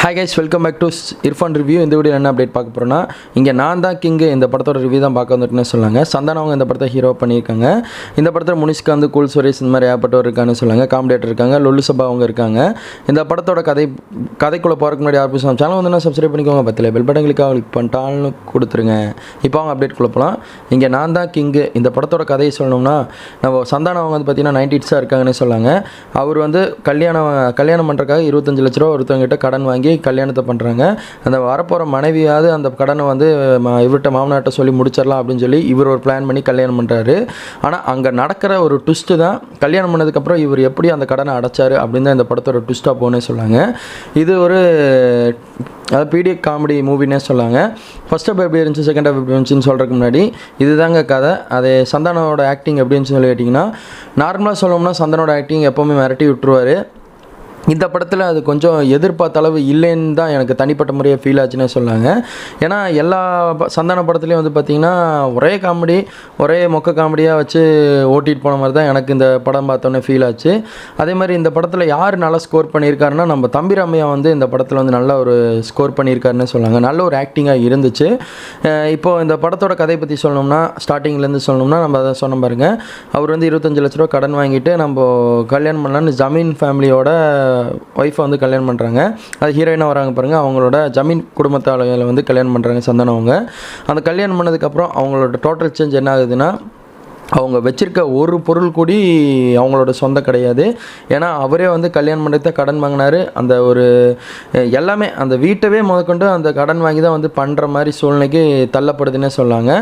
Hi guys, welcome back to Irfan review. இந்த video என்ன update பார்க்க போகிறோன்னா, இங்கே நான் தான் கிங்கு இந்த படத்தோட ரிவ்யூ தான் பார்க்க வந்துட்டுன்னு சொல்லாங்க. சந்தானம் அவங்க இந்த படத்தை ஹீரோ பண்ணியிருக்காங்க. இந்த படத்தில் முனிஷ்காந்த், கூல் சுரேஷ் இந்த மாதிரி ஏற்பட்டவர் இருக்கான்னு சொல்லாங்க. காமெடியேட்டர் இருக்காங்க, லொல்லு சபா அவங்க இருக்காங்க. இந்த படத்தோட கதைக்குள்ளே போகிறதுக்கு முன்னாடி ஆர்பிஎஸ் சேனல் வந்து நான் சப்ஸ்கிரைப் பண்ணிக்கோங்க. பத்தில் பெல் பட்டன் கிளிக் பண்ணிட்டாலும் கொடுத்துருங்க. இப்போ அவங்க அப்டேட் குள்ளப்பலாம். இங்கே நான் தான் கிங்கு இந்த படத்தோட கதையை சொல்லணும்னா, நம்ம சந்தானம் அவங்க வந்து பார்த்திங்கன்னா 90s இருக்காங்கன்னு சொல்லாங்க. அவர் வந்து கல்யாணம் பண்ணுறதுக்காக 25 லட்ச ரூபா ஒருத்தவங்கிட்ட கடன் வாங்கி கல்யாணத்தை பண்ணுறாங்க. அந்த வரப்போகிற மனைவியாவது அந்த கடனை வந்து இவர்கிட்ட மாமனாட்ட சொல்லி முடிச்சிடலாம் அப்படின்னு சொல்லி இவர் ஒரு பிளான் பண்ணி கல்யாணம் பண்ணுறாரு. ஆனால் அங்கே நடக்கிற ஒரு ட்விஸ்ட்டு தான், கல்யாணம் பண்ணதுக்கப்புறம் இவர் எப்படி அந்த கடனை அடைச்சார் அப்படின்னு தான் இந்த படத்தோட ட்விஸ்ட்டாக போனே சொல்லாங்க. இது ஒரு பீடிஎக் காமெடி மூவினே சொல்லாங்க. ஃபஸ்ட் ஹாப் எப்படி இருந்துச்சு, செகண்ட் ஹாப் எப்படி இருந்துச்சுன்னு சொல்கிறதுக்கு முன்னாடி இதுதாங்க கதை. அது சந்தானோட ஆக்டிங் எப்படின்னு சொல்லி கேட்டிங்கன்னா, நார்மலாக சொல்லணும்னா சந்தானோட ஆக்டிங் எப்போவுமே மிரட்டி விட்டுருவார். இந்த படத்தில் அது கொஞ்சம் எதிர்பார்த்த அளவு இல்லைன்னு தான் எனக்கு தனிப்பட்ட முறையாக ஃபீல் ஆச்சுன்னே சொல்லாங்க. ஏன்னா எல்லா சந்தான படத்துலேயும் வந்து பார்த்திங்கன்னா ஒரே காமெடி, ஒரே மொக்க காமெடியாக வச்சு ஓட்டிகிட்டு போன மாதிரி தான் எனக்கு இந்த படம் பார்த்தோன்னே ஃபீல் ஆச்சு. அதே மாதிரி இந்த படத்தில் யார் நல்லா ஸ்கோர் பண்ணியிருக்காருன்னா, நம்ம தம்பிராமையா வந்து இந்த படத்தில் வந்து நல்ல ஒரு ஸ்கோர் பண்ணியிருக்காருன்னு சொல்லாங்க. நல்ல ஒரு ஆக்டிங்காக இருந்துச்சு. இப்போது இந்த படத்தோட கதை பற்றி சொல்லணும்னா, ஸ்டார்டிங்லேருந்து சொல்லணும்னா, நம்ம அதை சொன்ன பாருங்க, அவர் வந்து 25 லட்ச ரூபா கடன் வாங்கிட்டு நம்ம கல்யாணம் பண்ணலான்னு ஜமீன் ஃபேமிலியோட ஒய்ஃபை வந்து கல்யாணம் பண்ணுறாங்க. அது ஹீரோயினாக வராங்க பாருங்கள், அவங்களோட ஜமீன் குடும்பத்தாளர்களை வந்து கல்யாணம் பண்ணுறாங்க சந்தானம் அவங்க. அந்த கல்யாணம் பண்ணதுக்கப்புறம் அவங்களோட டோட்டல் சேஞ்ச் என்ன ஆகுதுன்னா, அவங்க வச்சுருக்க ஒரு பொருள் கூடி அவங்களோட சொந்தம் கிடையாது. ஏன்னா அவரே வந்து கல்யாணம் பண்ணுறத கடன் வாங்கினார். அந்த ஒரு எல்லாமே அந்த வீட்டவே முதற்கொண்டு அந்த கடன் வாங்கி தான் வந்து பண்ணுற மாதிரி சூழ்நிலைக்கு தள்ளப்படுதுன்னே சொல்லாங்க.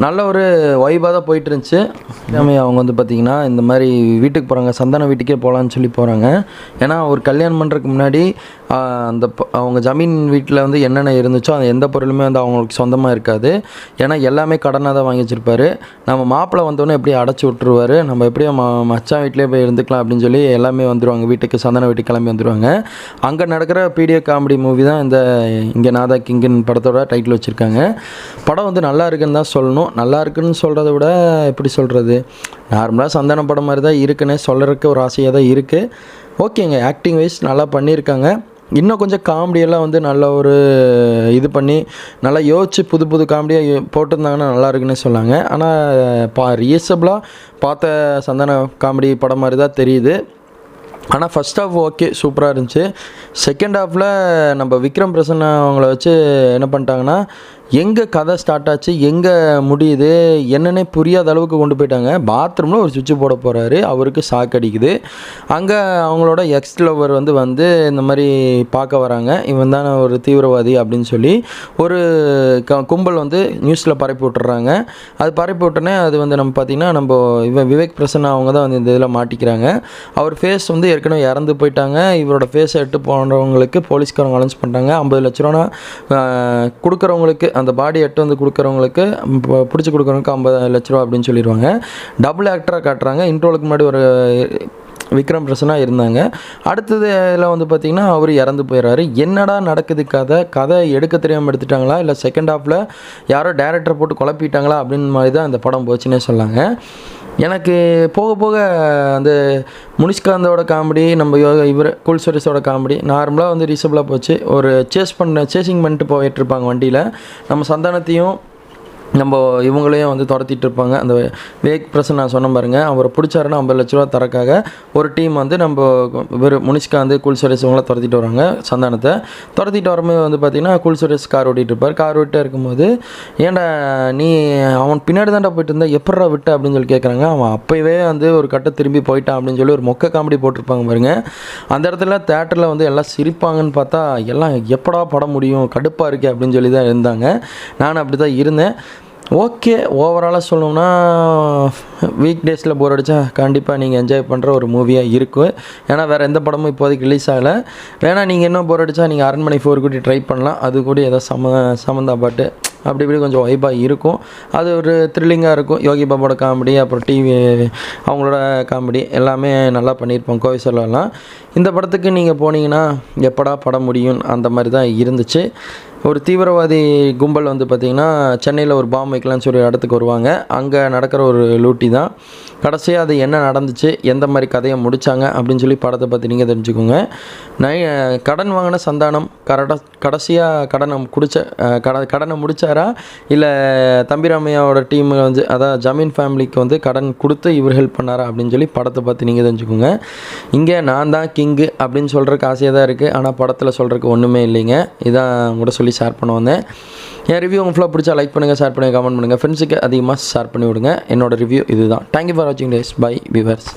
நல்ல ஒரு வைபாக தான் போயிட்டு இருந்துச்சு. அவங்க வந்து பார்த்திங்கன்னா இந்த மாதிரி வீட்டுக்கு போகிறாங்க, சந்தான வீட்டுக்கே போகலான்னு சொல்லி போகிறாங்க. ஏன்னா ஒரு கல்யாணம் பண்ணுறதுக்கு முன்னாடி அந்த அவங்க ஜமீன் வீட்டில் வந்து என்னென்ன இருந்துச்சோ அந்த எந்த பொருளுமே வந்து அவங்களுக்கு சொந்தமாக இருக்காது. ஏன்னா எல்லாமே கடனாக தான் வாங்கி வச்சுருப்பார். நம்ம மாப்பிள்ளை வந்தோடனே எப்படி அடைச்சி விட்ருவார், நம்ம எப்படியும் மச்சான் வீட்டிலே போய் இருந்துக்கலாம் அப்படின்னு சொல்லி எல்லாமே வந்துடுவாங்க வீட்டுக்கு, சந்தான வீட்டுக்கு கிளம்பி வந்துடுவாங்க. அங்கே நடக்கிற பீடிஎக் காமெடி மூவி தான் இந்த இங்கே நான் தான் கிங்குன்னு படத்தோட டைட்டில் வச்சுருக்காங்க. படம் வந்து நல்லா இருக்குன்னு தான் சொல்லணும். நல்லா இருக்குன்னு சொல்கிறத விட எப்படி சொல்கிறது, நார்மலாக சந்தான படம் மாதிரி தான் இருக்குன்னு சொல்கிறதுக்கு ஒரு ஆசையாக தான் இருக்குது. ஓகேங்க, ஆக்டிங் வைஸ் நல்லா பண்ணியிருக்காங்க. இன்னும் கொஞ்சம் காமெடியெல்லாம் வந்து நல்ல ஒரு இது பண்ணி நல்லா யோசித்து புது புது காமெடியாக போட்டிருந்தாங்கன்னா நல்லா இருக்குன்னு சொன்னாங்க. ஆனால் ரீசபிளாக பார்த்த சந்தான காமெடி படம் மாதிரி தான் தெரியுது. ஆனால் ஃபஸ்ட் ஹாஃப் ஓகே, சூப்பராக இருந்துச்சு. செகண்ட் ஹாஃபில் நம்ம விக்ரம் பிரசன்னா அவங்கள வச்சு என்ன பண்ணிட்டாங்கன்னா, எங்கே கதை ஸ்டார்ட் ஆச்சு, எங்கே முடியுது என்னன்னே புரியாத அளவுக்கு கொண்டு போயிட்டாங்க. பாத்ரூமில் ஒரு சுவிட்சு போட போகிறாரு, அவருக்கு ஷாக் அடிக்குது. அங்கே அவங்களோட எக்ஸ் லவர் வந்து இந்த மாதிரி பார்க்க வராங்க, இவன் தான் ஒரு தீவிரவாதி அப்படின்னு சொல்லி ஒரு கும்பல் வந்து நியூஸில் பரப்பி விட்டுறாங்க. அது பரப்பி விட்டோன்னே அது வந்து நம்ம பார்த்திங்கன்னா இவன் விவேக் பிரசன்னா அவங்க தான் வந்து இந்த இதில் மாட்டிக்கிறாங்க. அவர் ஃபேஸ் வந்து ஏற்கனவே இறந்து போயிட்டாங்க. இவரோட ஃபேஸை எட்டு போனவங்களுக்கு போலீஸ்காரங்க அலௌன்ஸ் பண்ணுறாங்க. 50 லட்ச ரூபா கொடுக்குறவங்களுக்கு, அந்த பாடி எட்டு வந்து கொடுக்குறவங்களுக்கு, பிடிச்சி கொடுக்குறவங்களுக்கு 50 லட்ச ரூபா அப்படின்னு சொல்லிடுவாங்க. டபுள் ஆக்டராக காட்டுறாங்க. இன்ட்ரோலுக்கு முன்னாடி ஒரு விக்ரம் பிரசன்னா இருந்தாங்க. அடுத்தது இதில் வந்து பார்த்திங்கன்னா அவர் இறந்து போயிடுறாரு. என்னடா நடக்குது, கதை எடுக்க தெரியாமல் எடுத்துட்டாங்களா, இல்லை செகண்ட் ஹாஃபில் யாரோ டேரக்டரை போட்டு குழப்பிட்டாங்களா அப்படின்னு மாதிரி தான் இந்த படம் போச்சுன்னே சொன்னாங்க. எனக்கு போக போக அந்த முனிஷ்காந்தோட காமெடி, நம்ம இவர் கூல் சுரேஷோட காமெடி நார்மலாக வந்து ரீசபிளாக போச்சு. ஒரு சேசிங் பண்ணிட்டு போயிட்டுருப்பாங்க வண்டியில், நம்ம சந்தானத்தையும் நம்ம இவங்களையும் வந்து துரத்திட்டு இருப்பாங்க. அந்த விவேக் பிரசன் நான் சொன்ன பாருங்க, அவரை பிடிச்சாருன்னா 50 லட்ச ரூபா தரக்காக ஒரு டீம் வந்து நம்ம இவர் முனிஷ்காந்த், கூல் சுரேஷ் இவங்கள துரத்திட்டு வராங்க. சந்தானத்தை துரத்திட்டு வரும்போது வந்து பார்த்திங்கன்னா கூல் சுரேஷ் கார் ஓட்டிகிட்டு இருப்பார். கார் ஓட்டிகிட்டே இருக்கும்போது, ஏன்டா நீ அவன் பின்னாடி தான்டா போயிட்டு இருந்தா, எப்படா விட்ட அப்படின்னு சொல்லி கேட்குறாங்க. அவன் அப்போவே வந்து ஒரு கட்டை திரும்பி போயிட்டான் அப்படின்னு சொல்லி ஒரு மொக்க காமெடி போட்டிருப்பாங்க பாருங்க. அந்த இடத்துல தேட்டரில் வந்து எல்லாம் சிரிப்பாங்கன்னு பார்த்தா எல்லாம் எப்படா படம் முடியும், கடுப்பாக இருக்கே அப்படின்னு சொல்லி தான் இருந்தாங்க. நான் அப்படி தான் இருந்தேன். ஓகே, ஓவராலாக சொல்லணும்னா வீக் டேஸில் போர் அடித்தா கண்டிப்பாக நீங்கள் என்ஜாய் பண்ணுற ஒரு மூவியாக இருக்கும். ஏன்னா வேறு எந்த படமும் இப்போதைக்கு ரிலீஸ் ஆகலை. வேணால் நீங்கள் இன்னும் போர் அடித்தா நீங்கள் அரண்மனை 4 கூட ட்ரை பண்ணலாம். அது கூட ஏதோ சம்மந்தப்பட்டு அப்படி இப்படி கொஞ்சம் வைபாக இருக்கும். அது ஒரு த்ரில்லிங்காக இருக்கும். யோகி பாபாவோட காமெடி, அப்புறம் டிவி அவங்களோட காமெடி எல்லாமே நல்லா பண்ணியிருப்போம் கோவை சரளாலாம். இந்த படத்துக்கு நீங்கள் போனீங்கன்னா எப்படா படம் முடியும் அந்த மாதிரி தான் இருந்துச்சு. ஒரு தீவிரவாதி கும்பல் வந்து பார்த்திங்கன்னா சென்னையில் ஒரு பாம்பு வைக்கலான்னு சொல்லி இடத்துக்கு வருவாங்க. அங்கே நடக்கிற ஒரு லூட்டி தான். கடைசியாக அது என்ன நடந்துச்சு, எந்த மாதிரி கதையை முடித்தாங்க அப்படின்னு சொல்லி படத்தை பற்றி நீங்கள் தெரிஞ்சுக்கோங்க. கடன் வாங்கின சந்தானம் கடைசியாக கடனை முடித்தாரா, இல்லை தம்பிராமையாவோட டீம் வந்து அதாவது ஜமீன் ஃபேமிலிக்கு வந்து கடன் கொடுத்து இவர் ஹெல்ப் பண்ணாரா அப்படின்னு சொல்லி படத்தை பற்றி நீங்கள் தெரிஞ்சுக்கோங்க. இங்கே நான் தான் கிங்கு அப்படின்னு சொல்கிறதுக்கு ஆசையாக தான் இருக்குது, ஆனால் படத்தில் சொல்கிறதுக்கு ஒன்றுமே இல்லைங்க. இதான் கூட சொல்லி ஷேர் பண்ண வந்தேன். என் ரிவ்யூ உங்களுக்கு ஃபுல்லாக பிடிச்சா லைக் பண்ணுங்கள், ஷேர் பண்ணுங்கள், கமெண்ட் பண்ணுங்கள், ஃப்ரெண்ட்ஸுக்கு அதிகமாக ஷேர் பண்ணி விடுங்க. என்னோடய ரிவ்யூ இதுதான். தேங்க்யூ ஃபார் வாட்சிங் டேஸ். Bye viewers.